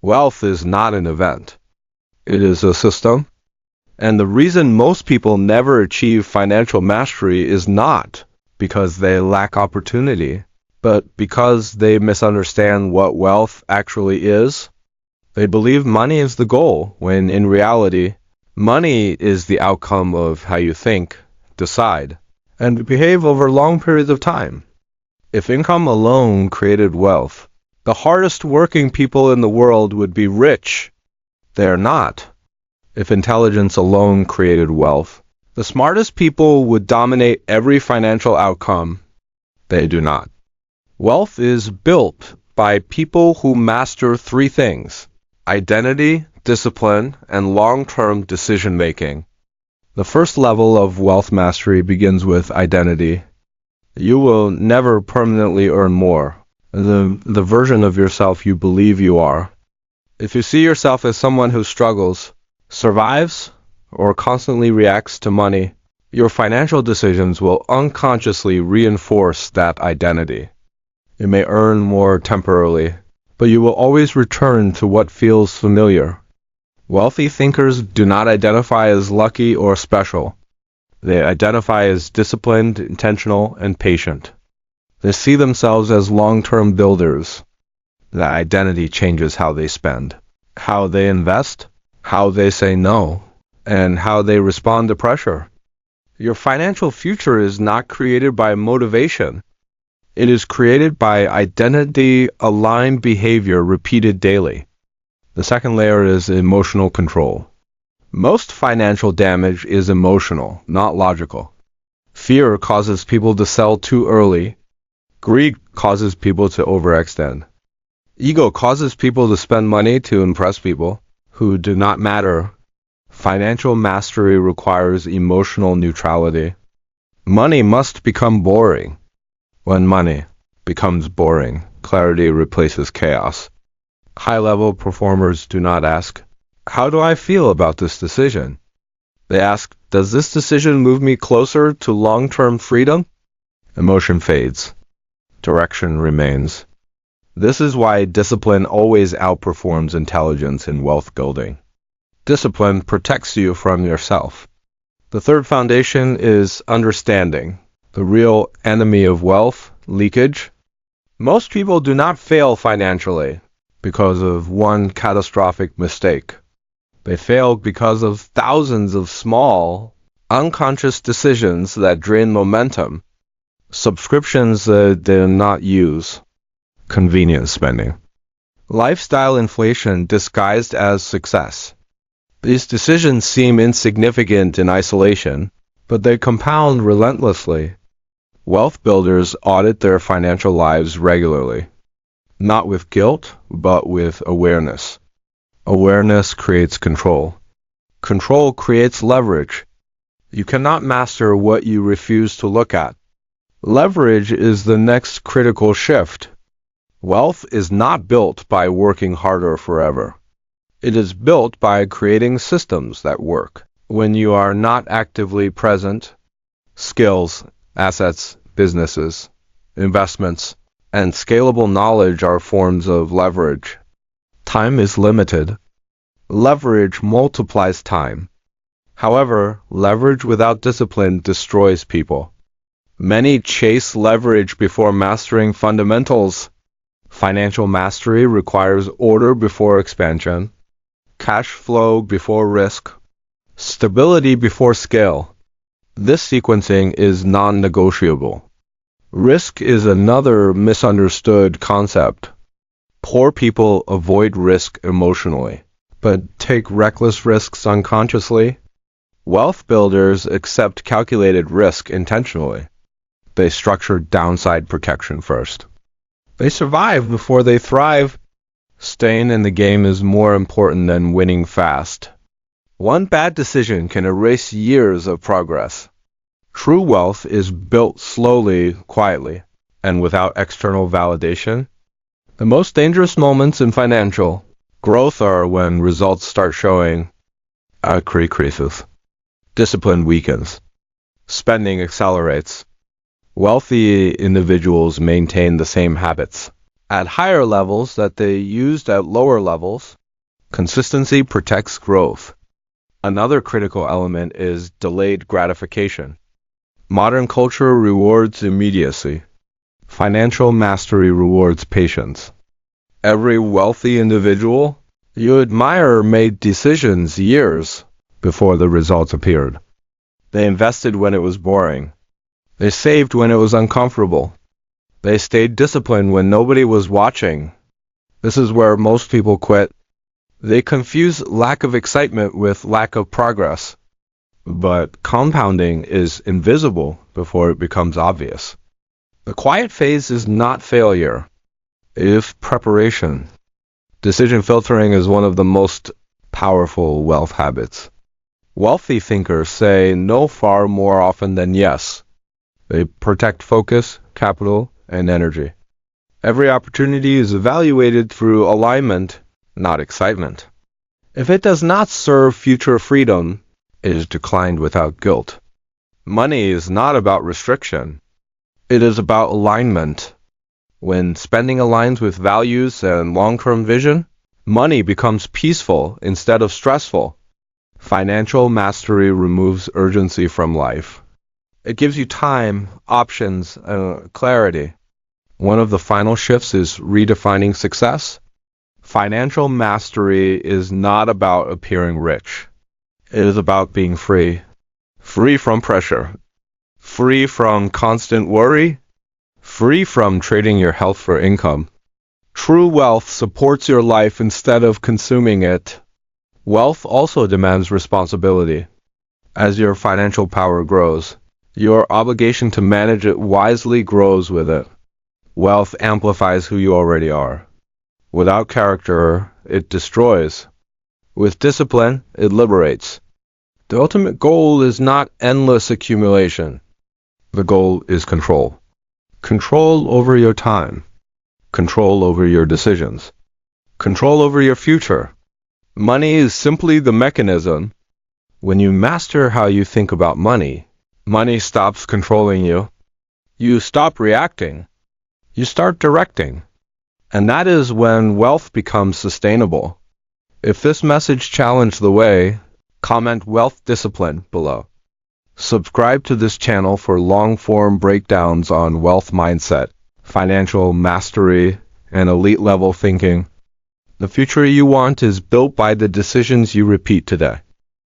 Wealth is not an event. It is a system. And the reason most people never achieve financial mastery is not because they lack opportunity, but because they misunderstand what wealth actually is. They believe money is the goal, when in reality, money is the outcome of how you think, decide, and behave over long periods of time. If income alone created wealth, the hardest working people in the world would be rich. They are not. If intelligence alone created wealth, the smartest people would dominate every financial outcome. They do not. Wealth is built by people who master three things: identity, discipline, and long-term decision-making. The first level of wealth mastery begins with identity. You will never permanently earn more, the version of yourself you believe you are. If you see yourself as someone who struggles, survives, or constantly reacts to money, your financial decisions will unconsciously reinforce that identity. You may earn more temporarily, but you will always return to what feels familiar. Wealthy thinkers do not identify as lucky or special. They identify as disciplined, intentional, and patient. They see themselves as long-term builders. That identity changes how they spend, how they invest, how they say no, and how they respond to pressure. Your financial future is not created by motivation. It is created by identity-aligned behavior repeated daily. The second layer is emotional control. Most financial damage is emotional, not logical. Fear causes people to sell too early. Greed causes people to overextend. Ego causes people to spend money to impress people who do not matter. Financial mastery requires emotional neutrality. Money must become boring. When money becomes boring, clarity replaces chaos. High-level performers do not ask, "How do I feel about this decision?" They ask, "Does this decision move me closer to long-term freedom?" Emotion fades. Direction remains. This is why discipline always outperforms intelligence in wealth building. Discipline protects you from yourself. The third foundation is understanding, the real enemy of wealth, leakage. Most people do not fail financially because of one catastrophic mistake. They fail because of thousands of small, unconscious decisions that drain momentum, subscriptions they do not use, convenience spending, lifestyle inflation disguised as success. These decisions seem insignificant in isolation, but they compound relentlessly. Wealth builders audit their financial lives regularly, not with guilt, but with awareness. Awareness creates control. Control creates leverage. You cannot master what you refuse to look at. Leverage is the next critical shift. Wealth is not built by working harder forever. It is built by creating systems that work when you are not actively present. Skills, assets, businesses, investments, and scalable knowledge are forms of leverage. Time is limited. Leverage multiplies time. However, leverage without discipline destroys people. Many chase leverage before mastering fundamentals. Financial mastery requires order before expansion, cash flow before risk, stability before scale. This sequencing is non-negotiable. Risk is another misunderstood concept. Poor people avoid risk emotionally, but take reckless risks unconsciously. Wealth builders accept calculated risk intentionally. They structure downside protection first. They survive before they thrive. Staying in the game is more important than winning fast. One bad decision can erase years of progress. True wealth is built slowly, quietly, and without external validation. The most dangerous moments in financial growth are when results start showing. Equity increases. Discipline weakens. Spending accelerates. Wealthy individuals maintain the same habits. at higher levels that they used at lower levels. Consistency protects growth. Another critical element is delayed gratification. Modern culture rewards immediacy. Financial mastery rewards patience. Every wealthy individual you admire made decisions years before the results appeared. They invested when it was boring. They saved when it was uncomfortable. They stayed disciplined when nobody was watching. This is where most people quit. They confuse lack of excitement with lack of progress. But compounding is invisible before it becomes obvious. The quiet phase is not failure. It is preparation. Decision filtering is one of the most powerful wealth habits. Wealthy thinkers say no far more often than yes. They protect focus, capital, and energy. Every opportunity is evaluated through alignment, not excitement. If it does not serve future freedom, it is declined without guilt. Money is not about restriction. It is about alignment. When spending aligns with values and long-term vision, money becomes peaceful instead of stressful. Financial mastery removes urgency from life. It gives you time, options, and clarity. One of the final shifts is redefining success. Financial mastery is not about appearing rich. It is about being free. Free from pressure. Free from constant worry. Free from trading your health for income. True wealth supports your life instead of consuming it. Wealth also demands responsibility. As your financial power grows, your obligation to manage it wisely grows with it. Wealth amplifies who you already are. Without character, it destroys. With discipline, it liberates. The ultimate goal is not endless accumulation. The goal is control. Control over your time. Control over your decisions. Control over your future. Money is simply the mechanism. When you master how you think about money, money stops controlling you. You stop reacting. You start directing. And that is when wealth becomes sustainable. If this message challenged the way, comment wealth discipline below. Subscribe to this channel for long-form breakdowns on wealth mindset, financial mastery, and elite-level thinking. The future you want is built by the decisions you repeat today.